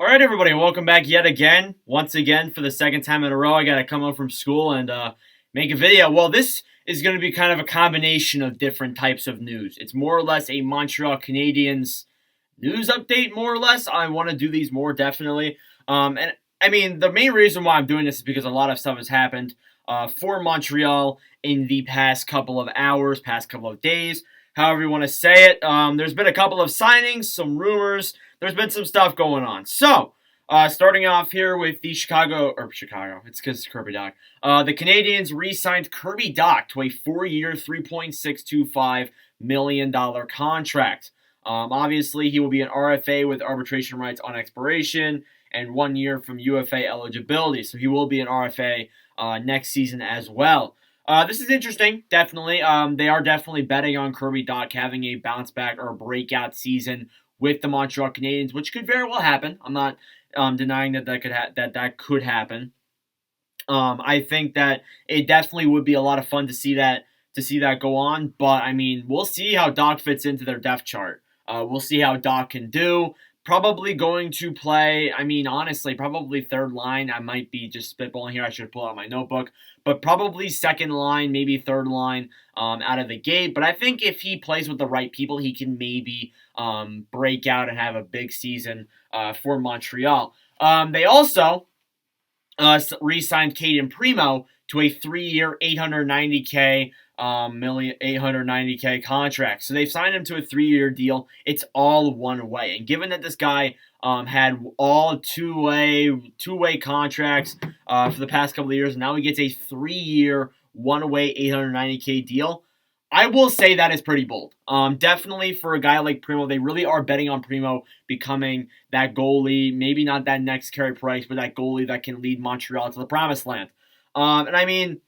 All right, everybody, welcome back yet again. Once again, for the second time in a row, I got to come home from school and make a video. Well, this is going to be kind of a combination of different types of news. It's more or less a Montreal Canadiens news update, more or less. I want to do these more, definitely. And I mean, the main reason why I'm doing this is because a lot of stuff has happened for Montreal in the past couple of hours, past couple of days, however you want to say it. There's been a couple of signings, some rumors. There's been some stuff going on. So, starting off here with the Chicago, it's because it's Kirby Dach. The Canadiens re-signed Kirby Dach to a 4-year, $3.625 million contract. Obviously, he will be an RFA with arbitration rights on expiration and 1 year from UFA eligibility. So he will be an RFA next season as well. This is interesting, definitely. They are definitely betting on Kirby Dach having a bounce back or breakout season with the Montreal Canadiens, which could very well happen. I'm not denying that could happen. I think that it definitely would be a lot of fun to see that go on. But I mean, we'll see how Dach fits into their depth chart. We'll see how Dach can do. Probably going to play, I mean, honestly, probably third line. I might be just spitballing here. I should pull out my notebook. But probably second line, maybe third line out of the gate. But I think if he plays with the right people, he can maybe break out and have a big season for Montreal. They also re-signed Primeau to a 3-year, $890K contract. So they've signed him to a 3-year deal. It's all one way. And given that this guy had all two-way contracts for the past couple of years, and now he gets a 3-year, one-way $890K deal, I will say that is pretty bold. Definitely for a guy like Primeau, they really are betting on Primeau becoming that goalie, maybe not that next Carey Price, but that goalie that can lead Montreal to the promised land. And I mean,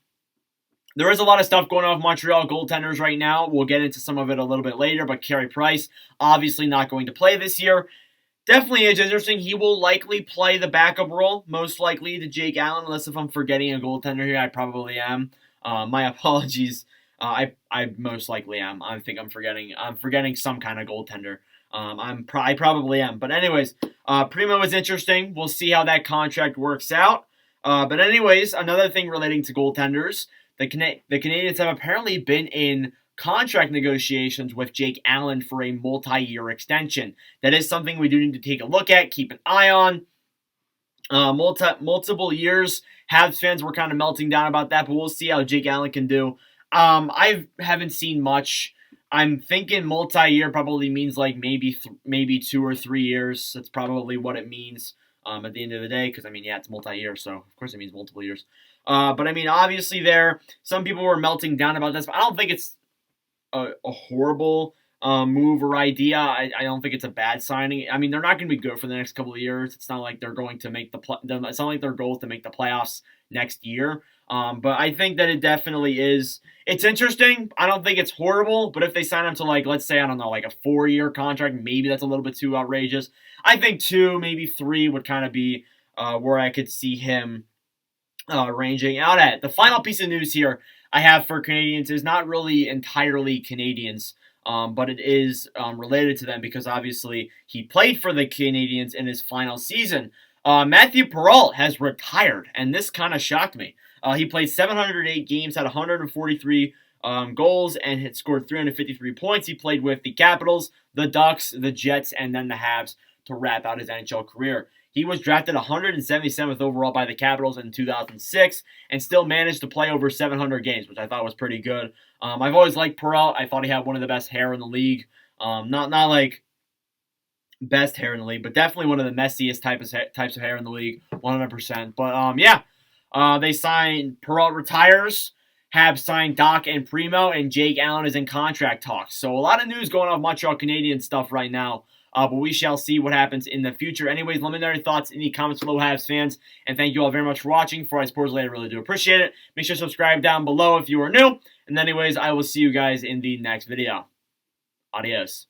there is a lot of stuff going on with Montreal goaltenders right now. We'll get into some of it a little bit later, but Carey Price, obviously not going to play this year. Definitely is interesting. He will likely play the backup role, most likely to Jake Allen, unless if I'm forgetting a goaltender here, I probably am. My apologies. I most likely am. I think I'm forgetting some kind of goaltender. I probably am. But anyways, Primeau is interesting. We'll see how that contract works out. But anyways, another thing relating to goaltenders, the Canadiens have apparently been in contract negotiations with Jake Allen for a multi-year extension. That is something we do need to take a look at, keep an eye on. Multiple years, Habs fans were kind of melting down about that, but we'll see how Jake Allen can do. I haven't seen much. I'm thinking multi-year probably means like maybe 2 or 3 years. That's probably what it means at the end of the day, because I mean, yeah, it's multi-year, so of course it means multiple years. But I mean, obviously some people were melting down about this, but I don't think it's a horrible move or idea. I don't think it's a bad signing. I mean, they're not going to be good for the next couple of years. It's not like they're going to make it's not like their goal is to make the playoffs next year. But I think that it definitely is. It's interesting. I don't think it's horrible, but if they sign him to, like, let's say, I don't know, like a 4-year contract, maybe that's a little bit too outrageous. I think 2, maybe 3 would kind of be where I could see him ranging out at. The final piece of news here I have for Canadiens is not really entirely Canadiens, but it is related to them because obviously he played for the Canadiens in his final season. Matthew Perreault has retired, and this kind of shocked me. He played 708 games, had 143 goals, and had scored 353 points. He played with the Capitals, the Ducks, the Jets, and then the Habs to wrap out his NHL career. He was drafted 177th overall by the Capitals in 2006 and still managed to play over 700 games, which I thought was pretty good. I've always liked Perreault. I thought he had one of the best hair in the league. Not like best hair in the league, but definitely one of the messiest types of hair in the league, 100%. But yeah, they signed Perreault retires. Habs signed Dach and Primeau, and Jake Allen is in contract talks. So a lot of news going on Montreal Canadiens stuff right now. But we shall see what happens in the future. Anyways, let me know your thoughts in the comments below, Habs fans. And thank you all very much for watching. For iSports Later, I really do appreciate it. Make sure to subscribe down below if you are new. And anyways, I will see you guys in the next video. Adios.